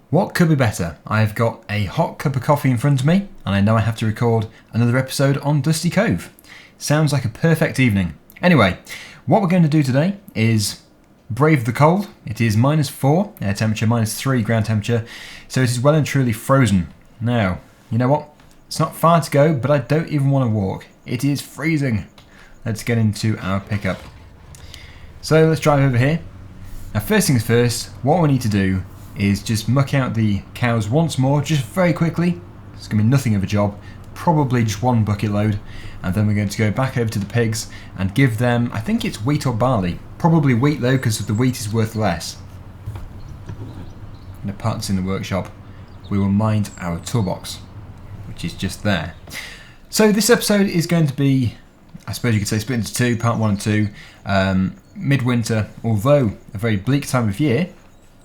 What could be better? I've got a hot cup of coffee in front of me, and I know I have to record another episode on Dusty Cove. Sounds like a perfect evening. Anyway, what we're going to do today is brave the cold. It is -4 air temperature, -3 ground temperature, so it is well and truly frozen. Now, you know what? It's not far to go, but I don't even want to walk. It is freezing. Let's get into our pickup. So let's drive over here. Now, first things first, what we need to do is just muck out the cows once more, just very quickly. It's going to be nothing of a job, probably just one bucket load, and then we're going to go back over to the pigs and give them, I think it's wheat or barley, probably wheat though, because the wheat is worth less. And the parts in the workshop, we will mind our toolbox, which is just there. So this episode is going to be, I suppose you could say, split into two, part 1 and 2. Midwinter, although a very bleak time of year,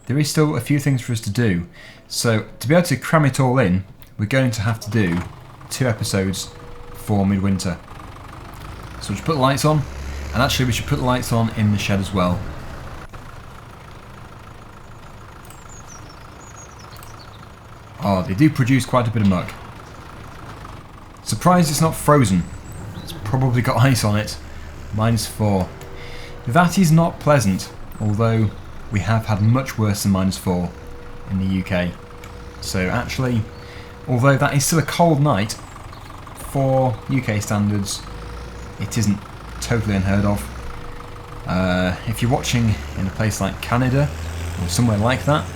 there is still a few things for us to do. So to be able to cram it all in, we're going to have to do 2 episodes for midwinter. So we'll just put the lights on, and actually we should put the lights on in the shed as well. Oh, they do produce quite a bit of muck. Surprised it's not frozen. It's probably got ice on it. -4. That is not pleasant, although we have had much worse than -4 in the UK. So actually, although that is still a cold night, for UK standards, it isn't totally unheard of. If you're watching in a place like Canada, or somewhere like that,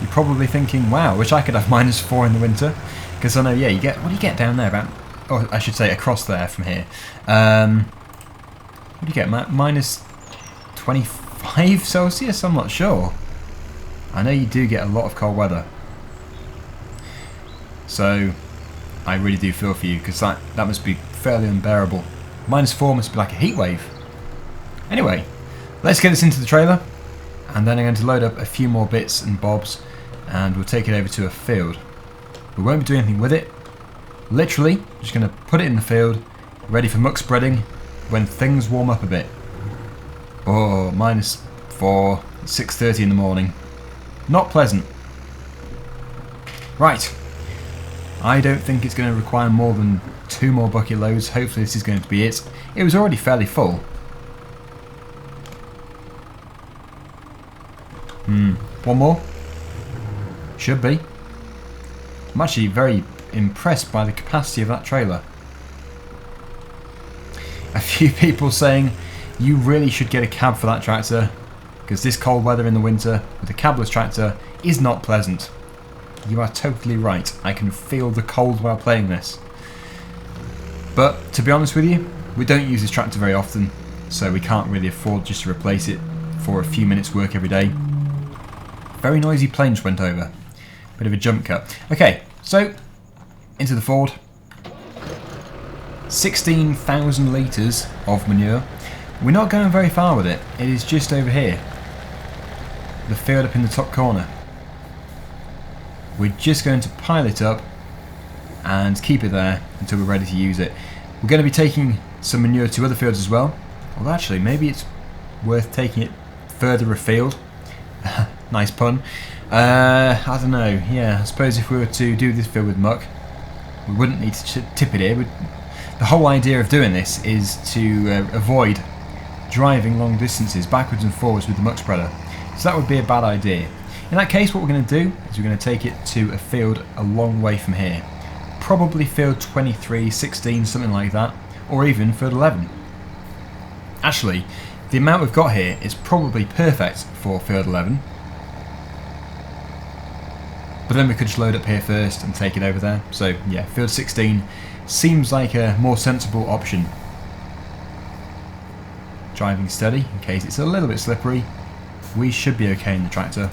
you're probably thinking, wow, I wish I could have -4 in the winter. Because I know, yeah, you get, what do you get down there about, oh, I should say across there from here. What do you get, -25 Celsius? I'm not sure. I know you do get a lot of cold weather. So, I really do feel for you, because that must be fairly unbearable. -4 must be like a heat wave. Anyway, let's get this into the trailer, and then I'm going to load up a few more bits and bobs, and we'll take it over to a field. We won't be doing anything with it. Literally, just going to put it in the field, ready for muck spreading when things warm up a bit. Oh, -4, 6:30 in the morning. Not pleasant. Right. I don't think it's going to require more than 2 more bucket loads. Hopefully this is going to be it. It was already fairly full. One more? Should be. I'm actually very impressed by the capacity of that trailer. A few people saying you really should get a cab for that tractor, because this cold weather in the winter with a cabless tractor is not pleasant. You are totally right. I can feel the cold while playing this. But to be honest with you, we don't use this tractor very often, so we can't really afford just to replace it for a few minutes work every day. Very noisy plane just went over. Bit of a jump cut. Okay, so into the Ford. 16,000 litres of manure. We're not going very far with it. It is just over here. The field up in the top corner. We're just going to pile it up and keep it there until we're ready to use it. We're going to be taking some manure to other fields as well. Well, actually, maybe it's worth taking it further afield. Nice pun. I don't know. Yeah, I suppose if we were to do this field with muck, we wouldn't need to tip it here. The whole idea of doing this is to avoid driving long distances backwards and forwards with the muck spreader. So that would be a bad idea. In that case, what we're going to do is we're going to take it to a field a long way from here. Probably field 23, 16, something like that, or even field 11. Actually, the amount we've got here is probably perfect for field 11. But then we could just load up here first and take it over there. So yeah, field 16 seems like a more sensible option. Driving steady in case it's a little bit slippery. We should be okay in the tractor.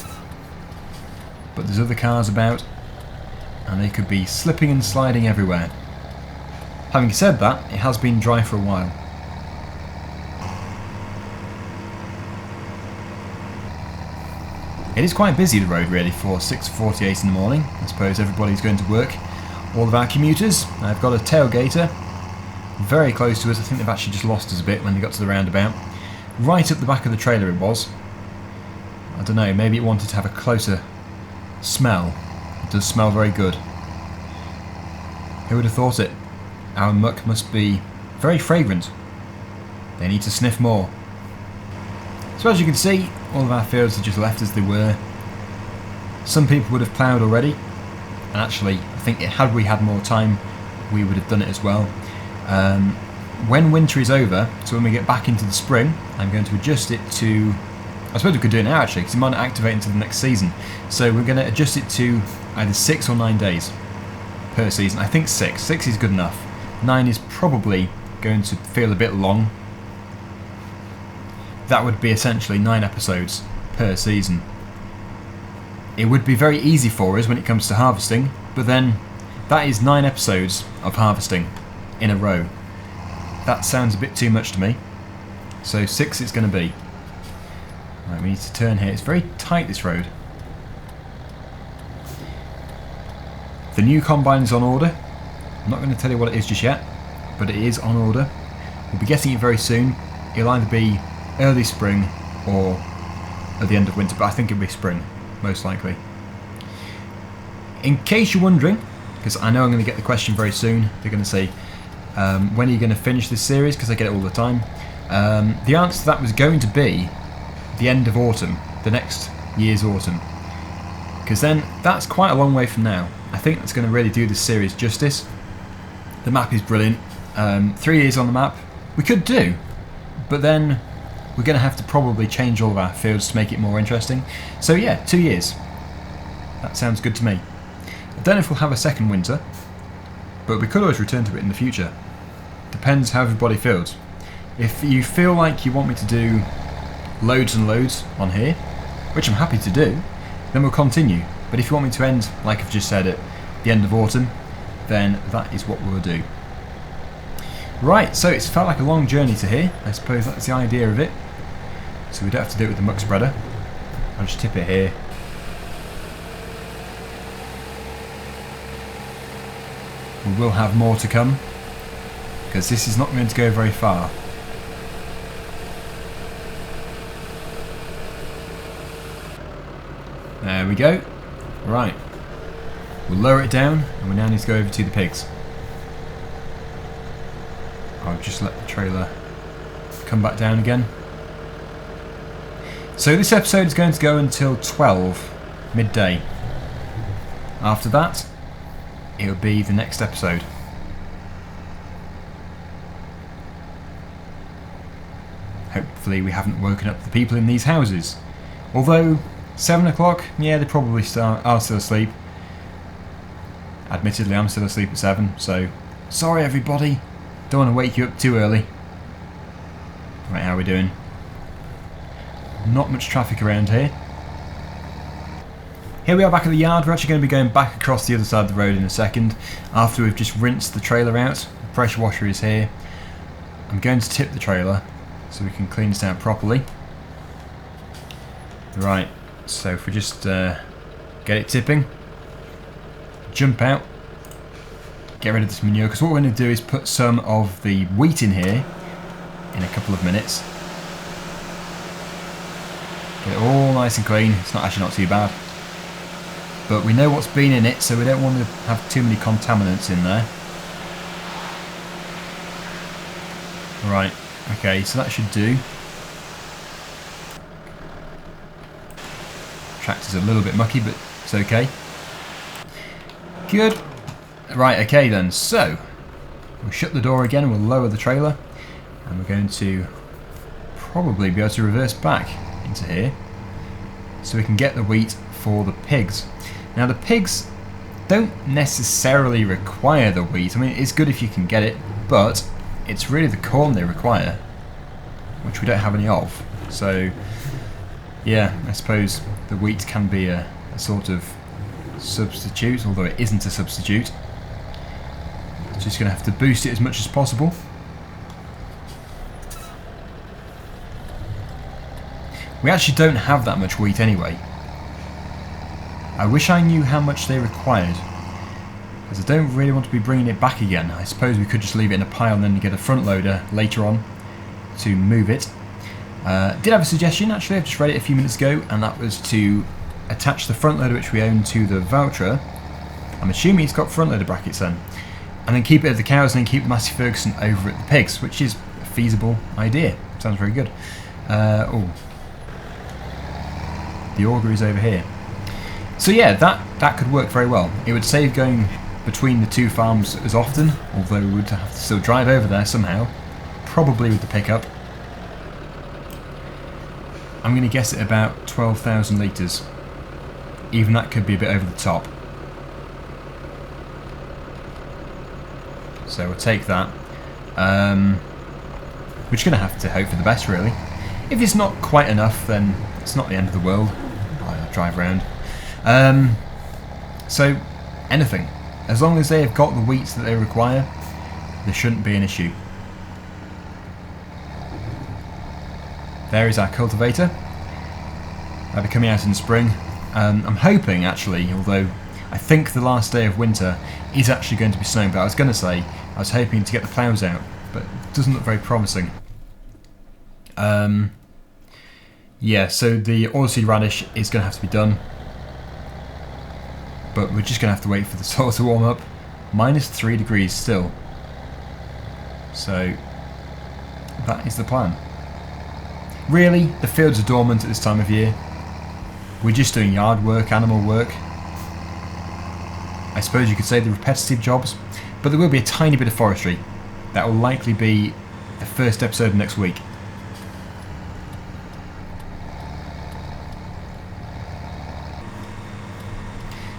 But there's other cars about, and they could be slipping and sliding everywhere. Having said that, it has been dry for a while. It is quite busy, the road, really, for 6:48 in the morning. I suppose everybody's going to work. All of our commuters. I've got a tailgater very close to us. I think they've actually just lost us a bit when they got to the roundabout. Right up the back of the trailer it was. I don't know, maybe it wanted to have a closer smell. It does smell very good. Who would have thought it? Our muck must be very fragrant. They need to sniff more. So as you can see, all of our fields are just left as they were. Some people would have ploughed already, and actually I think had we had more time we would have done it as well. When winter is over, so when we get back into the spring, I'm going to adjust it to, I suppose we could do it now actually, because it might not activate until the next season. So we're going to adjust it to either 6 or 9 days per season. I think 6. 6 is good enough. 9 is probably going to feel a bit long. That would be essentially 9 episodes per season. It would be very easy for us when it comes to harvesting, but then that is 9 episodes of harvesting in a row. That sounds a bit too much to me. So 6 it's going to be. Right, we need to turn here. It's very tight, this road. The new combine is on order. I'm not going to tell you what it is just yet, but it is on order. We'll be getting it very soon. It'll either be early spring or at the end of winter, but I think it'll be spring, most likely. In case you're wondering, because I know I'm going to get the question very soon, they're going to say, when are you going to finish this series, because I get it all the time. The answer to that was going to be the end of autumn, the next year's autumn, because then that's quite a long way from now. I think that's going to really do this series justice. The map is brilliant. 3 years on the map we could do, but then we're going to have to probably change all of our fields to make it more interesting. So yeah, 2 years. That sounds good to me. I don't know if we'll have a second winter, but we could always return to it in the future. Depends how everybody feels. If you feel like you want me to do loads and loads on here, which I'm happy to do, then we'll continue. But if you want me to end, like I've just said, at the end of autumn, then that is what we'll do. Right, so it's felt like a long journey to here. I suppose that's the idea of it. So we don't have to do it with the muck spreader. I'll just tip it here. We will have more to come, because this is not going to go very far. There we go. Right. We'll lower it down, and we now need to go over to the pigs. I'll just let the trailer come back down again. So this episode is going to go until 12 midday. After that, it'll be the next episode. Hopefully we haven't woken up the people in these houses. Although 7 o'clock, yeah, they probably are still asleep. Admittedly, I'm still asleep at 7, so sorry everybody. Don't want to wake you up too early. Right, how are we doing? Not much traffic around here. Here we are back at the yard. We're actually going to be going back across the other side of the road in a second, after we've just rinsed the trailer out. The pressure washer is here. I'm going to tip the trailer so we can clean this out properly. Right, so if we just get it tipping, jump out, get rid of this manure, because what we're going to do is put some of the wheat in here in a couple of minutes. Get it all nice and clean. It's actually not too bad, but we know what's been in it, so we don't want to have too many contaminants in there. Right, okay, so that should do. Tractor's a little bit mucky, but it's okay. Good. Right, okay then, so we'll shut the door again and we'll lower the trailer, and we're going to probably be able to reverse back into here so we can get the wheat for the pigs. Now the pigs don't necessarily require the wheat. I mean, it's good if you can get it, but it's really the corn they require, which we don't have any of. So yeah, I suppose the wheat can be a sort of substitute, although it isn't a substitute. Just going to have to boost it as much as possible. We actually don't have that much wheat anyway. I wish I knew how much they required, because I don't really want to be bringing it back again. I suppose we could just leave it in a pile and then get a front loader later on to move it. Did have a suggestion, actually, I've just read it a few minutes ago, and that was to attach the front loader which we own to the Valtra. I'm assuming it's got front loader brackets then. And then keep it at the cows and then keep the Massey Ferguson over at the pigs, which is a feasible idea. Sounds very good. Oh, the auger is over here. So yeah, that could work very well. It would save going between the two farms as often, although we would have to still drive over there somehow, probably with the pickup. I'm going to guess at about 12,000 litres. Even that could be a bit over the top. So we'll take that. We're just going to have to hope for the best, really. If it's not quite enough, then it's not the end of the world. I'll drive around. So, anything. As long as they have got the wheat that they require, there shouldn't be an issue. There is our cultivator. That'll be coming out in spring. I'm hoping, actually, although I think the last day of winter is actually going to be snowing, but I was going to say I was hoping to get the ploughs out, but it doesn't look very promising. Yeah, so the oilseed radish is going to have to be done, but we're just going to have to wait for the soil to warm up. -3 degrees still. So that is the plan. Really, the fields are dormant at this time of year. We're just doing yard work, animal work. I suppose you could say the repetitive jobs, but there will be a tiny bit of forestry. That will likely be the first episode of next week.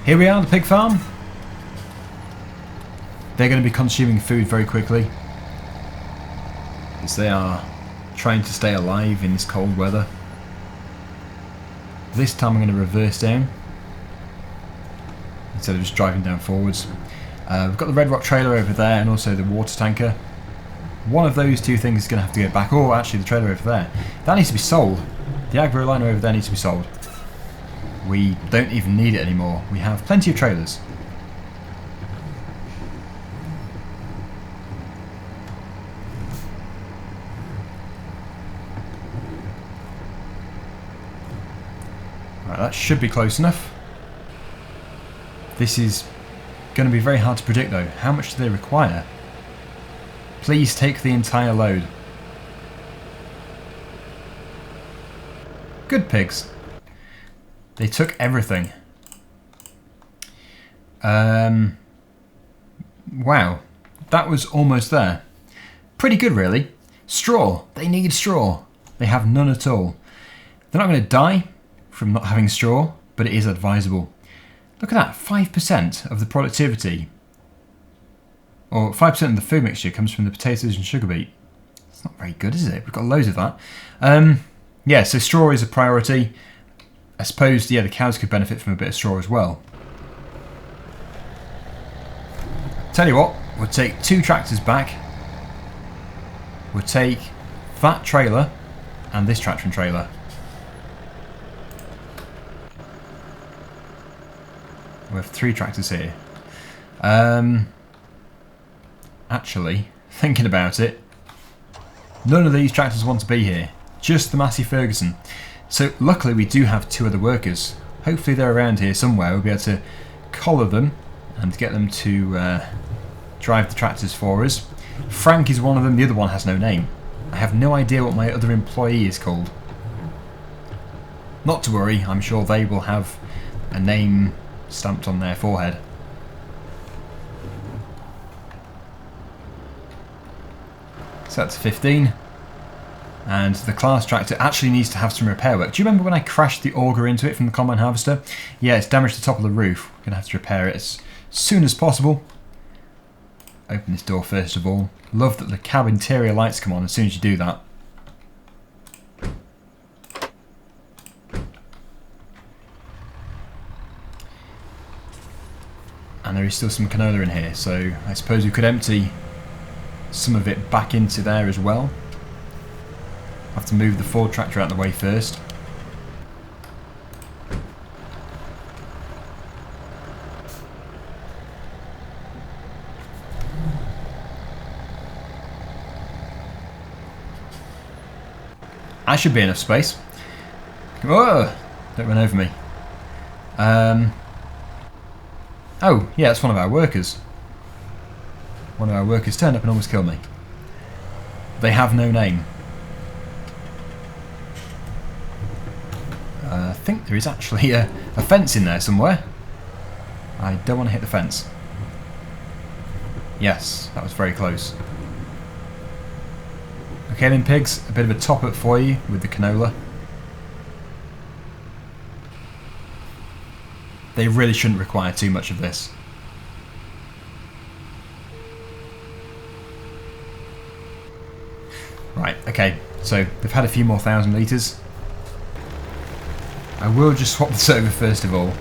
Here we are, the pig farm. They're going to be consuming food very quickly, as they are trying to stay alive in this cold weather. This time I'm going to reverse down instead of just driving down forwards. We've got the red rock trailer over there and also the water tanker. One of those two things is going to have to get back. Oh, actually the trailer over there. That needs to be sold. The agro liner over there needs to be sold. We don't even need it anymore. We have plenty of trailers. Right, that should be close enough. This is going to be very hard to predict though. How much do they require? Please take the entire load. Good pigs. They took everything. Wow, that was almost there. Pretty good really. Straw. They need straw. They have none at all. They're not going to die from not having straw, but it is advisable. Look at that, 5% of the productivity, or 5% of the food mixture comes from the potatoes and sugar beet. It's not very good, is it? We've got loads of that. Yeah, so straw is a priority. I suppose, yeah, the cows could benefit from a bit of straw as well. Tell you what, we'll take 2 tractors back. We'll take that trailer and this tractor and trailer. We have 3 tractors here. Actually, thinking about it, none of these tractors want to be here. Just the Massey Ferguson. So luckily we do have 2 other workers. Hopefully they're around here somewhere. We'll be able to collar them and get them to drive the tractors for us. Frank is one of them. The other one has no name. I have no idea what my other employee is called. Not to worry. I'm sure they will have a name stamped on their forehead. So that's 15. And the Claas tractor actually needs to have some repair work. Do you remember when I crashed the auger into it from the combine harvester? Yeah, it's damaged the top of the roof. We're going to have to repair it as soon as possible. Open this door first of all. Love that the cab interior lights come on as soon as you do that. And there is still some canola in here, so I suppose we could empty some of it back into there as well. Have to move the Ford tractor out of the way first. That should be enough space. Whoa! Don't run over me. Oh, yeah, that's one of our workers. One of our workers turned up and almost killed me. They have no name. I think there is actually a fence in there somewhere. I don't want to hit the fence. Yes, that was very close. Okay then, pigs, a bit of a top-up for you with the canola. They really shouldn't require too much of this. Right, okay, so they've had a few more 1,000 litres. I will just swap this over first of all.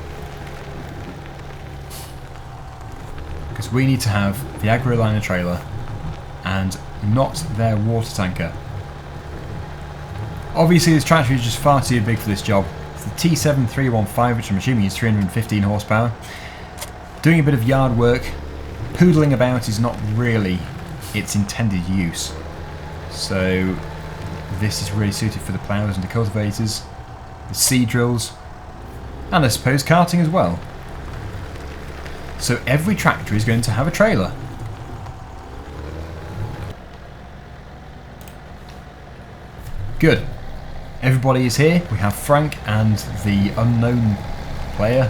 Because we need to have the agro-liner trailer and not their water tanker. Obviously this tractor is just far too big for this job. It's the T7315, which I'm assuming is 315 horsepower. Doing a bit of yard work, poodling about is not really its intended use. So this is really suited for the ploughs and the cultivators, the seed drills, and I suppose carting as well. So every tractor is going to have a trailer. Good. Everybody is here. We have Frank and the unknown player,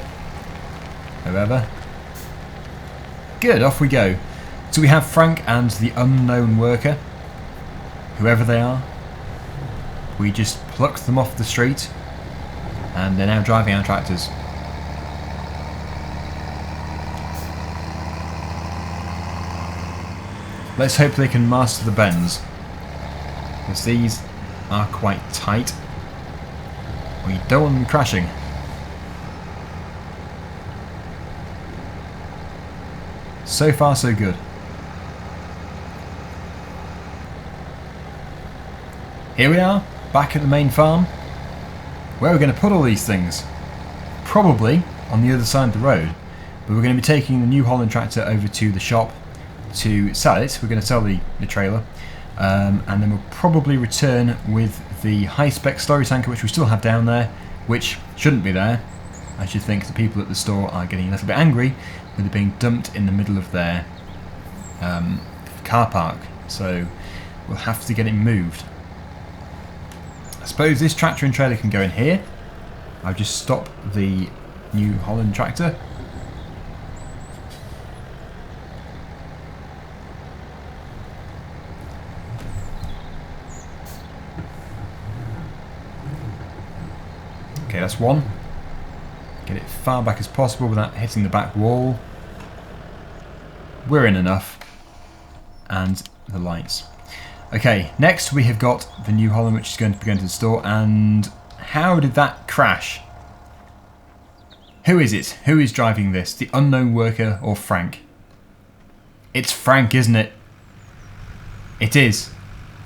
whoever. Good, off we go. So we have Frank and the unknown worker, whoever they are. We just plucked them off the street and they're now driving our tractors. Let's hope they can master the bends, because these are quite tight. We don't want them crashing. So far so good. Here we are, back at the main farm. Where are we going to put all these things? Probably on the other side of the road, but we're going to be taking the New Holland tractor over to the shop to sell it. We're going to sell the trailer, and then we'll probably return with the high-spec Slurry Tanker, which we still have down there, which shouldn't be there. I should think the people at the store are getting a little bit angry with it being dumped in the middle of their car park, so we'll have to get it moved. I suppose this tractor and trailer can go in here. I'll just stop the New Holland tractor. Okay, that's one. Get it far back as possible without hitting the back wall. We're in enough. And the lights. Okay, next we have got the New Holland, which is going to be going to the store. And how did that crash? Who is it? Who is driving this? The unknown worker or Frank? It's Frank, isn't it? It is.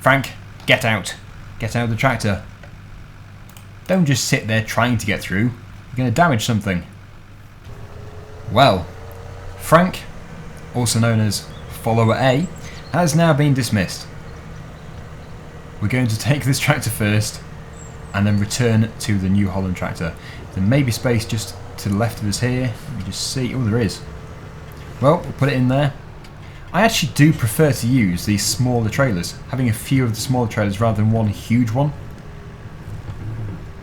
Frank, get out. Get out of the tractor. Don't just sit there trying to get through. You're going to damage something. Well, Frank, also known as Follower A, has now been dismissed. We're going to take this tractor first and then return to the New Holland tractor. There may be space just to the left of us here. Let me just see. Oh, there is. Well, we'll put it in there. I actually do prefer to use these smaller trailers, having a few of the smaller trailers rather than one huge one.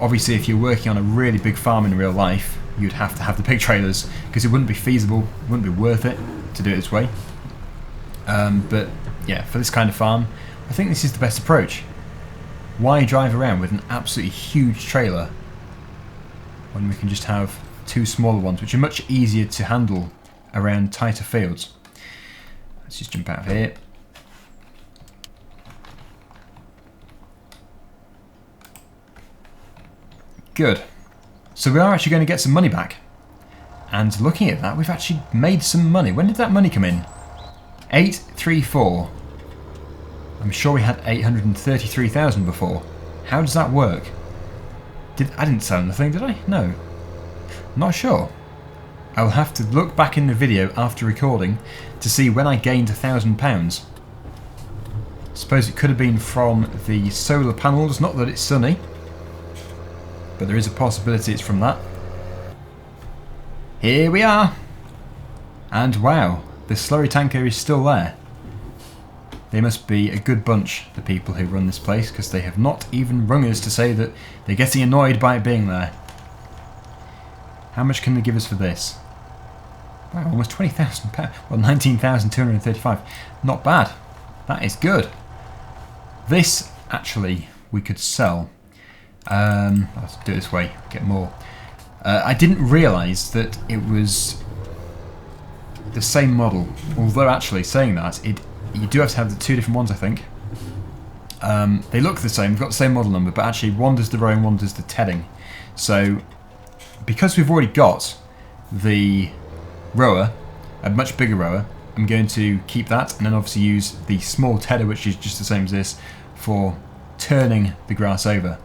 Obviously, if you're working on a really big farm in real life, you'd have to have the big trailers because it wouldn't be feasible, wouldn't be worth it to do it this way. But yeah, for this kind of farm, I think this is the best approach. Why drive around with an absolutely huge trailer when we can just have two smaller ones, which are much easier to handle around tighter fields? Let's just jump out of here. Good. So we are actually going to get some money back. And looking at that, we've actually made some money. When did that money come in? 834. I'm sure we had 833,000 before. How does that work? I didn't sell anything, did I? No. Not sure. I'll have to look back in the video after recording to see when I gained £1,000. Suppose it could have been from the solar panels, not that it's sunny, but there is a possibility it's from that. Here we are. And wow, the Slurry Tanker is still there. They must be a good bunch, the people who run this place, because they have not even rung us to say that they're getting annoyed by it being there. How much can they give us for this? Wow, almost £20,000. Well, 19,235. Not bad. That is good. This, actually, we could sell. Let's do it this way, get more. I didn't realise that it was the same model. Although, actually, saying that, you do have to have the two different ones, I think. They look the same, they've got the same model number, but actually one does the row and one does the tedding. So, because we've already got the rower, a much bigger rower, I'm going to keep that and then obviously use the small tedder, which is just the same as this, for turning the grass over.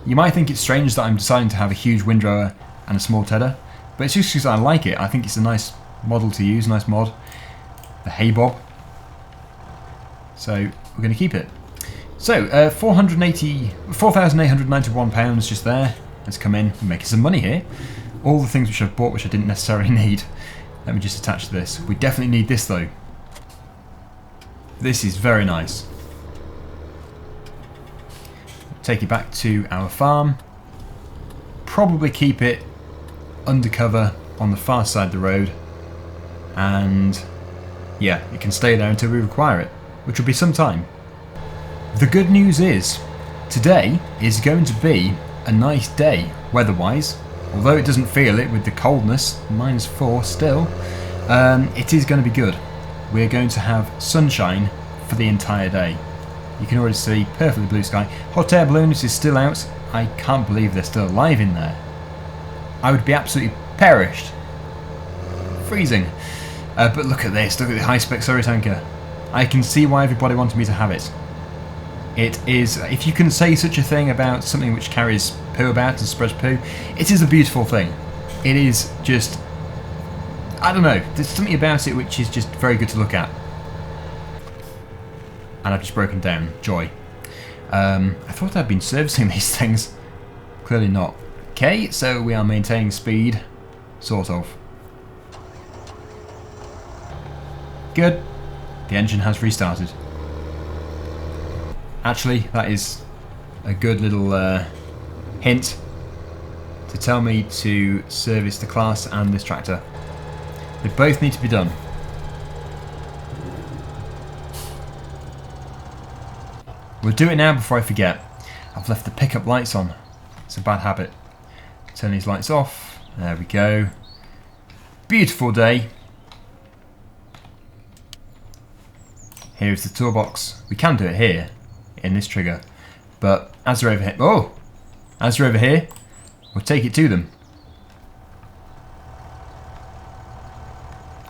You might think it's strange that I'm deciding to have a huge windrower and a small tedder, but it's just because I like it. I think it's a nice model to use, nice mod. The hay bob. So we're going to keep it. So £4,891 just there. Let's come in and make some money here. All the things which I've bought which I didn't necessarily need. Let me just attach this. We definitely need this though. This is very nice. Take it back to our farm. Probably keep it undercover on the far side of the road. And yeah, it can stay there until we require it, which will be some time. The good news is, today is going to be a nice day, weather-wise. Although it doesn't feel it with the coldness, -4 still, it is going to be good. We're going to have sunshine for the entire day. You can already see perfectly blue sky. Hot air balloons is still out. I can't believe they're still alive in there. I would be absolutely perished. Freezing. But look at this, look at the high-spec Slurry Tanker. I can see why everybody wanted me to have it. It is, if you can say such a thing about something which carries poo about and spreads poo, it is a beautiful thing. It is just, I don't know, there's something about it which is just very good to look at. And I've just broken down. Joy. I thought I'd been servicing these things. Clearly not. Okay, so we are maintaining speed. Sort of. Good. The engine has restarted. Actually, that is a good little hint to tell me to service the Claas and this tractor. They both need to be done. We'll do it now before I forget. I've left the pickup lights on. It's a bad habit. Turn these lights off. There we go. Beautiful day. Here's the toolbox. We can do it here, in this trigger. But as they're over here... Oh! As they're over here, we'll take it to them.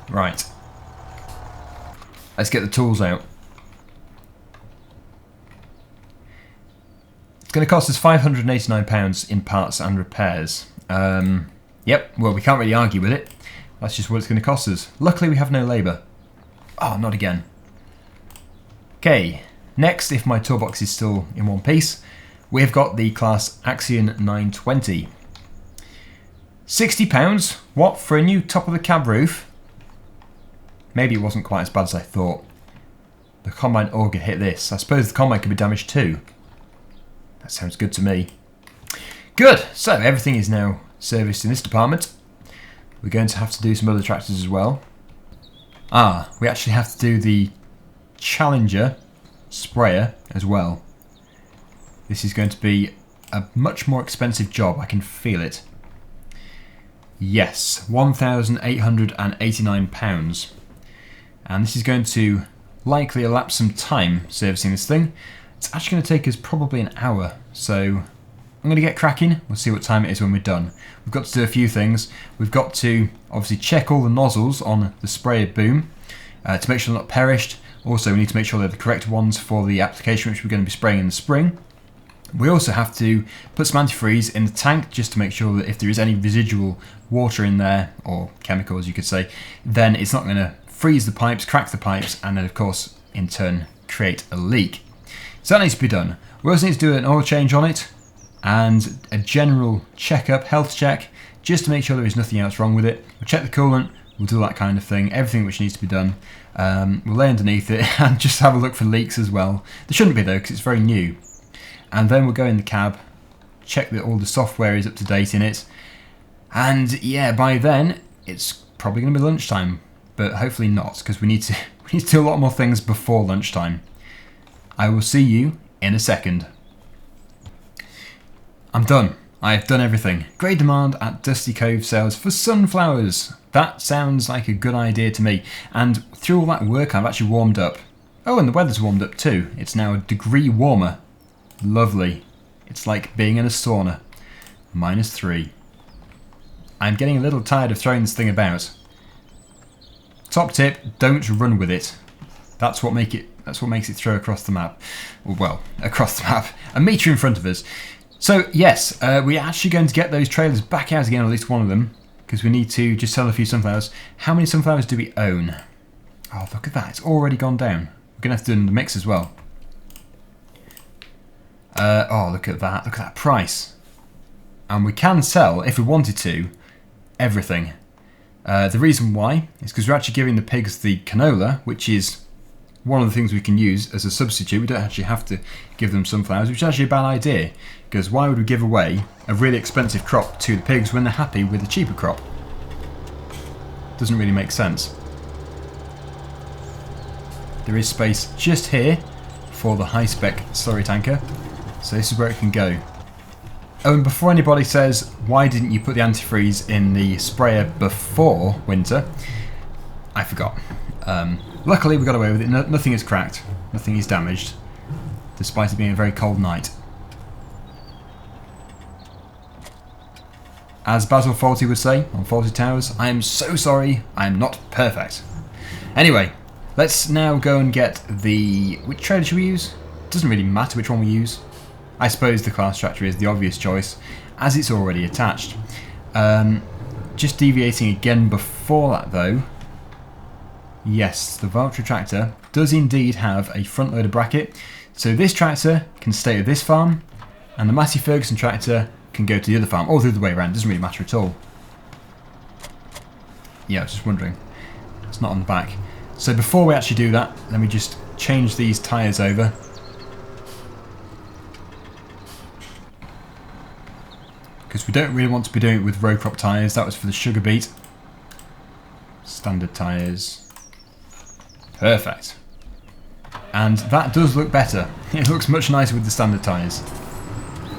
Right. Let's get the tools out. It's going to cost us £589 in parts and repairs. Yep, well, we can't really argue with it. That's just what it's going to cost us. Luckily, we have no labour. Oh, not again. Okay, next, if my toolbox is still in one piece, we've got the Claas Axion 920. £60? What, for a new top of the cab roof? Maybe it wasn't quite as bad as I thought. The combine auger hit this. I suppose the combine could be damaged too. That sounds good to me. Good, so everything is now serviced in this department. We're going to have to do some other tractors as well. Ah, we actually have to do the Challenger sprayer as well. This is going to be a much more expensive job, I can feel it. Yes, £1,889. And this is going to likely elapse some time servicing this thing. It's actually going to take us probably an hour, so I'm going to get cracking. We'll see what time it is when we're done. We've got to do a few things. We've got to obviously check all the nozzles on the sprayer boom to make sure they're not perished. Also, we need to make sure they're the correct ones for the application which we're going to be spraying in the spring. We also have to put some antifreeze in the tank just to make sure that if there is any residual water in there, or chemicals you could say, then it's not going to freeze the pipes, crack the pipes, and then of course in turn create a leak. So that needs to be done. We also need to do an oil change on it. and a general checkup, health check, just to make sure there is nothing else wrong with it. We'll check the coolant, we'll do that kind of thing, everything which needs to be done. We'll lay underneath it and just have a look for leaks as well. There shouldn't be though, because it's very new. And then we'll go in the cab, check that all the software is up to date in it. And yeah, by then, it's probably going to be lunchtime, but hopefully not, because we need to do a lot more things before lunchtime. I will see you in a second. I'm done. I've done everything. Great demand at Dusty Cove sales for sunflowers. That sounds like a good idea to me. And through all that work, I've actually warmed up. Oh, and the weather's warmed up too. It's now a degree warmer. Lovely. It's like being in a sauna. -3. I'm getting a little tired of throwing this thing about. Top tip, don't run with it. That's what makes it throw across the map. Well, across the map. A metre in front of us. So yes, we're actually going to get those trailers back out again, at least one of them, because we need to just sell a few sunflowers. How many sunflowers do we own? Oh, look at that. It's already gone down. We're going to have to do the mix as well. Oh, look at that. Look at that price. And we can sell, if we wanted to, everything. The reason why is because we're actually giving the pigs the canola, which is one of the things we can use as a substitute. We don't actually have to give them sunflowers, which is actually a bad idea, because why would we give away a really expensive crop to the pigs when they're happy with a cheaper crop? Doesn't really make sense. There is space just here for the high-spec slurry tanker, so this is where it can go. Oh, and before anybody says, why didn't you put the antifreeze in the sprayer before winter? I forgot. Luckily we got away with it. Nothing is cracked, nothing is damaged, despite it being a very cold night. As Basil Fawlty would say on Fawlty Towers, I am so sorry, I am not perfect. Anyway, let's now go and get the... Which trailer should we use? Doesn't really matter which one we use. I suppose the Claas tractor is the obvious choice, as it's already attached. Just deviating again before that though. Yes, the Valtra tractor does indeed have a front loader bracket, so this tractor can stay at this farm, and the Massey Ferguson tractor can go to the other farm, or the other way around. Doesn't really matter at all. Yeah, I was just wondering. It's not on the back. So before we actually do that, let me just change these tyres over. Because we don't really want to be doing it with row crop tyres. That was for the sugar beet. Standard tyres. Perfect. And that does look better. It looks much nicer with the standard tyres.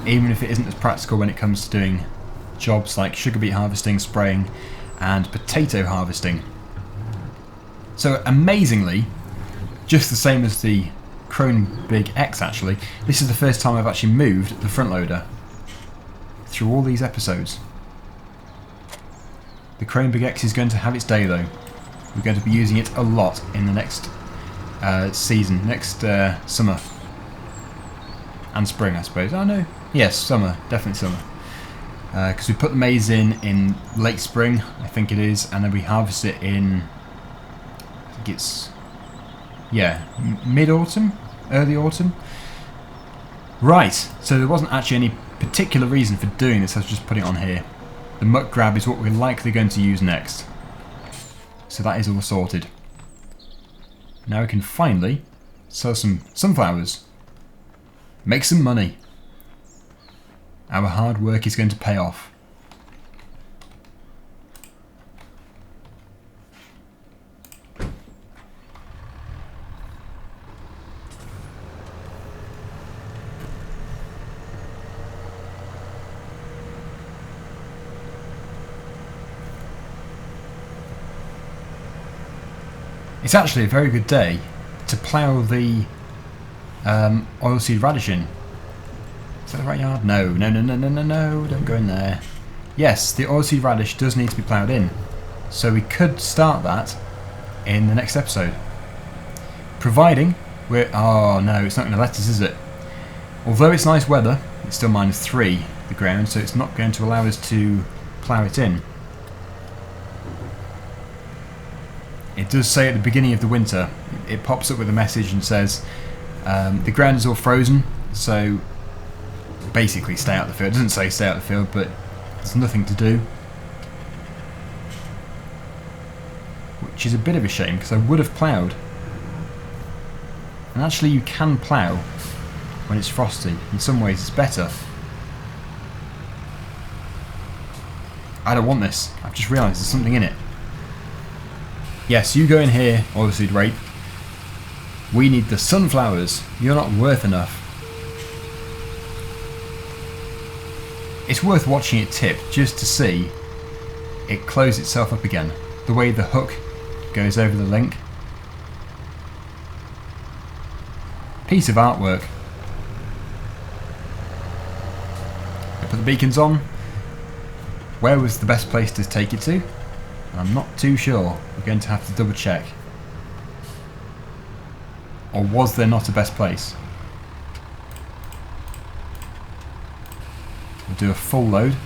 Even if it isn't as practical when it comes to doing jobs like sugar beet harvesting, spraying, and potato harvesting. So amazingly, just the same as the Krone Big X actually, this is the first time I've actually moved the front loader through all these episodes. The Krone Big X is going to have its day though. We're going to be using it a lot in the next season, next summer. And spring, I suppose. Oh no, yes, summer, definitely summer. Because we put the maize in late spring, I think it is, and then we harvest it in, I think it's, yeah, mid-autumn, early autumn. Right, so there wasn't actually any particular reason for doing this, I was just putting it on here. The muck grab is what we're likely going to use next. So that is all sorted. Now we can finally sell some sunflowers. Make some money. Our hard work is going to pay off. It's actually a very good day to plough the oilseed radish in. Is that the right yard? No, no, no, no, no, no, no, don't go in there. Yes, the oilseed radish does need to be ploughed in. So we could start that in the next episode. Providing we're... Oh no, it's not going to let us, is it? Although it's nice weather, it's still -3, the ground, so it's not going to allow us to plough it in. It does say at the beginning of the winter, it pops up with a message and says the ground is all frozen, so basically stay out of the field. It doesn't say stay out of the field, but there's nothing to do. Which is a bit of a shame, because I would have ploughed. And actually you can plough when it's frosty. In some ways it's better. I don't want this. I've just realised there's something in it. Yes, you go in here, oilseed rape. We need the sunflowers. You're not worth enough. It's worth watching it tip just to see it close itself up again. The way the hook goes over the link. Piece of artwork. I put the beacons on. Where was the best place to take it to? I'm not too sure. We're going to have to double check. Or was there not a best place? We'll do a full load.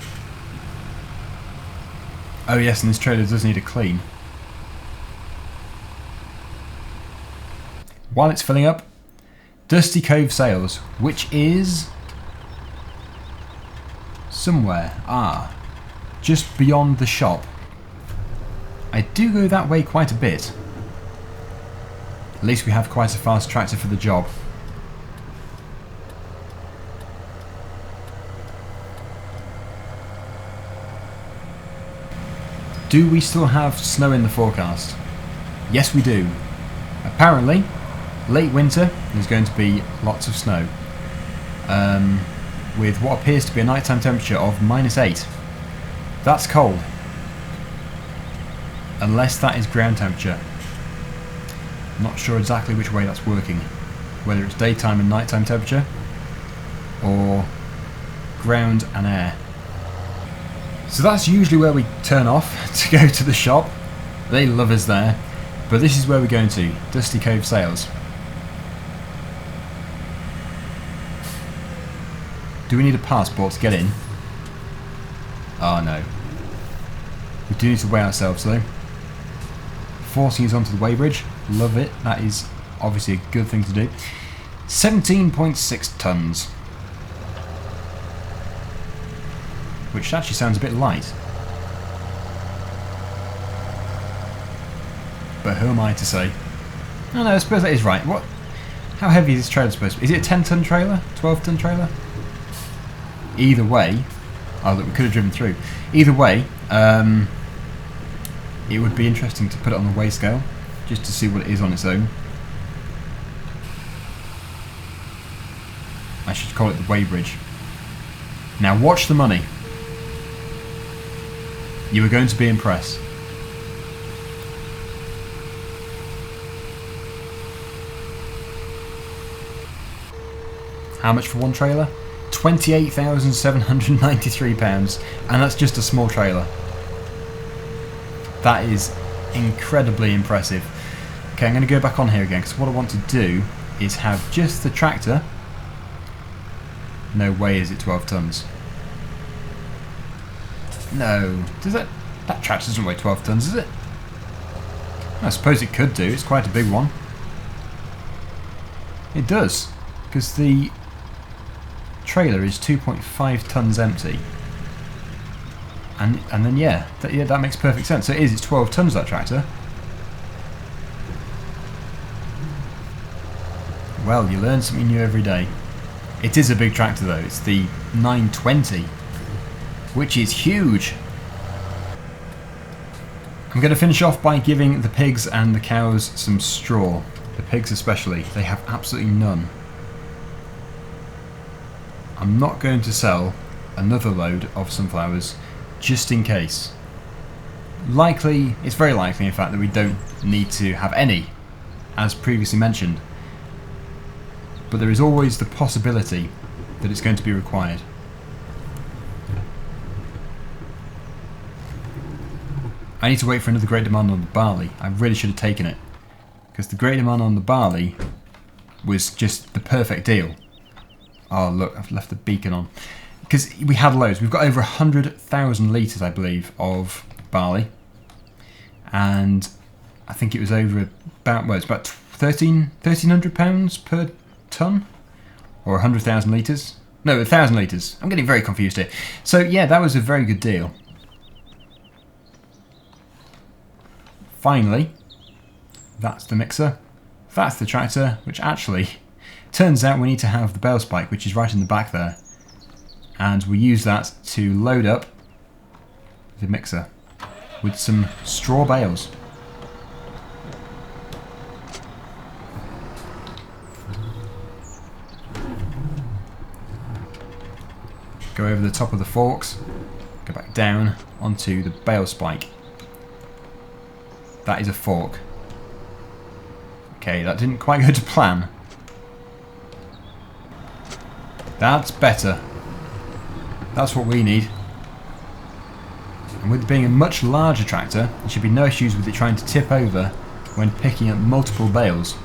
Oh yes, and this trailer does need a clean. While it's filling up, Dusty Cove Sales, which is somewhere, just beyond the shop. I do go that way quite a bit. At least we have quite a fast tractor for the job. Do we still have snow in the forecast? Yes we do. Apparently, late winter there's going to be lots of snow. With what appears to be a nighttime temperature of -8. That's cold. Unless that is ground temperature. I'm not sure exactly which way that's working. Whether it's daytime and nighttime temperature, or ground and air. So that's usually where we turn off to go to the shop. They love us there. But this is where we're going to, Dusty Cove Sales. Do we need a passport to get in? Oh no. We do need to weigh ourselves though. Forcing us onto the weighbridge. Love it. That is obviously a good thing to do. 17.6 tonnes. Which actually sounds a bit light. But who am I to say? Oh no, I suppose that is right. What? How heavy is this trailer supposed to be? Is it a 10-ton trailer? 12-ton trailer? Either way... Oh look, we could have driven through. Either way, it would be interesting to put it on the weigh scale, just to see what it is on its own. I should call it the weighbridge. Now watch the money. You are going to be impressed. How much for one trailer? £28,793, and that's just a small trailer. That is incredibly impressive. Okay, I'm going to go back on here again, because what I want to do is have just the tractor. No way is it 12 tonnes. No, does that tractor doesn't weigh 12 tonnes, is it? I suppose it could do, it's quite a big one. It does, because the trailer is 2.5 tonnes empty. And then yeah, that makes perfect sense. So it's 12 tonnes, that tractor. Well, you learn something new every day. It is a big tractor though, it's the 920, which is huge. I'm going to finish off by giving the pigs and the cows some straw. The pigs especially, they have absolutely none. I'm not going to sell another load of sunflowers just in case. It's very likely in fact that we don't need to have any, as previously mentioned. But there is always the possibility that it's going to be required. I need to wait for another great demand on the barley. I really should have taken it, because the great demand on the barley was just the perfect deal. Oh look, I've left the beacon on. Because we had loads. We've got over 100,000 litres, I believe, of barley. And I think it was over about, well, it's about £1,300 per tonne? Or 100,000 litres? No, 1,000 litres. I'm getting very confused here. So yeah, that was a very good deal. Finally, that's the mixer. That's the tractor, which actually turns out we need to have the bale spike, which is right in the back there. And we use that to load up the mixer with some straw bales. Go over the top of the forks, go back down onto the bale spike. That is a fork. Okay, that didn't quite go to plan. That's better. That's what we need. And with it being a much larger tractor, there should be no issues with it trying to tip over when picking up multiple bales.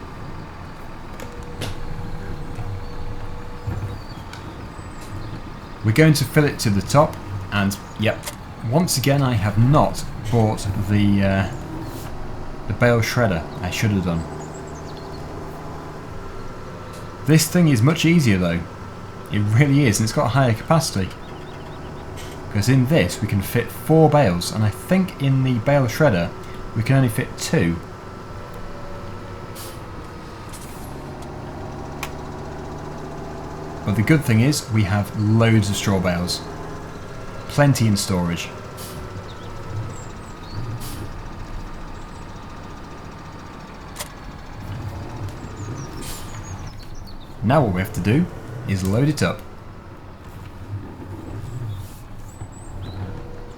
We're going to fill it to the top, and yep, once again I have not bought the bale shredder. I should have done. This thing is much easier though. It really is, and it's got a higher capacity. Because in this we can fit 4 bales, and I think in the bale shredder we can only fit 2. But the good thing is we have loads of straw bales. Plenty in storage. Now what we have to do is load it up.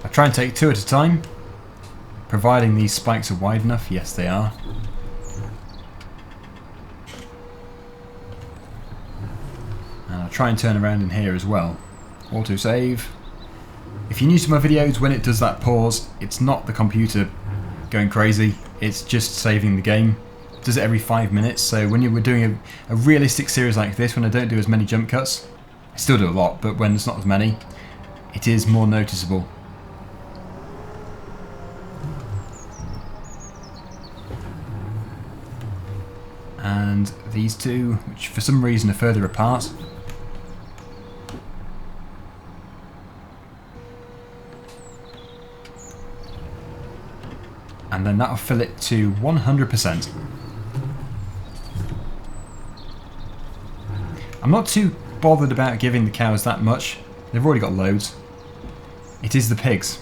I try and take 2 at a time, providing these spikes are wide enough. Yes, they are. And I'll try and turn around in here as well. Autosave. If you're new to my videos, when it does that pause, it's not the computer going crazy, it's just saving the game. It does it every 5 minutes, so when we're doing a realistic series like this, when I don't do as many jump cuts, I still do a lot, but when there's not as many, it is more noticeable. And these two, which for some reason are further apart. And then that'll fill it to 100%. I'm not too bothered about giving the cows that much. They've already got loads. It is the pigs.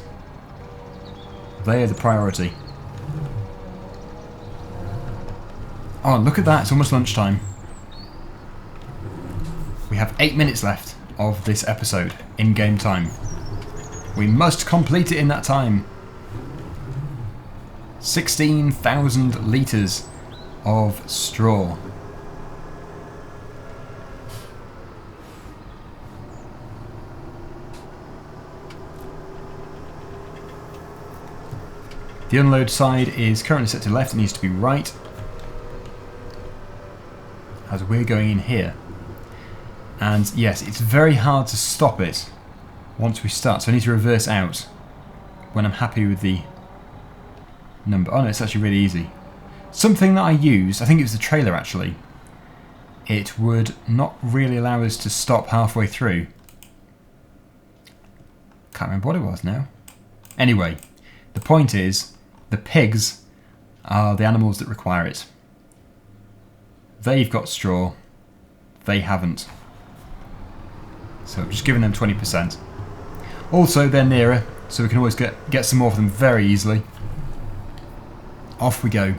They are the priority. Oh, look at that, it's almost lunchtime. We have 8 minutes left of this episode, in-game time. We must complete it in that time. 16,000 litres of straw. The unload side is currently set to left, it needs to be right, as we're going in here. And yes, it's very hard to stop it once we start, so I need to reverse out when I'm happy with the number. Oh no, it's actually really easy. Something that I used, I think it was the trailer actually, it would not really allow us to stop halfway through. Can't remember what it was now. Anyway, the point is, the pigs are the animals that require it. They've got straw, they haven't. So I'm just giving them 20%. Also, they're nearer, so we can always get some more of them very easily. Off we go.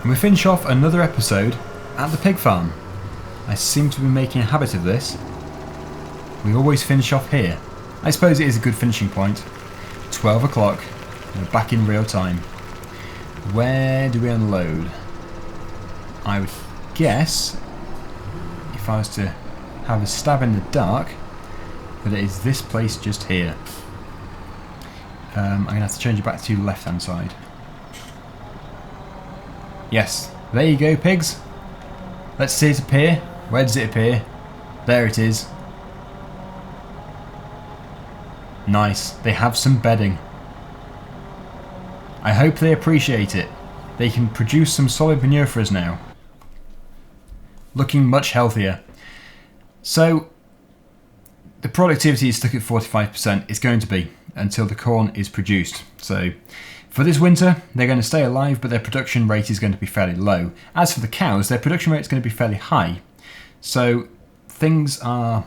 And we finish off another episode at the pig farm. I seem to be making a habit of this. We always finish off here. I suppose it is a good finishing point. 12 o'clock. We're back in real time. Where do we unload? I would guess, if I was to have a stab in the dark, that it is this place just here. I'm going to have to change it back to the left hand side. Yes, there you go, pigs. Let's see it appear. Where does it appear? There it is. Nice. They have some bedding. I hope they appreciate it. They can produce some solid manure for us now. Looking much healthier. So, the productivity is stuck at 45%. It's going to be until the corn is produced. So, for this winter, they're going to stay alive, but their production rate is going to be fairly low. As for the cows, their production rate is going to be fairly high. So, things are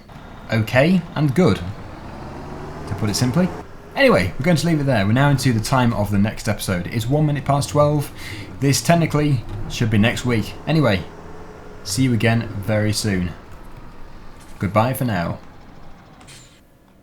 okay and good, to put it simply. Anyway, we're going to leave it there. We're now into the time of the next episode. It's 1 minute past 12. This technically should be next week. Anyway, see you again very soon. Goodbye for now.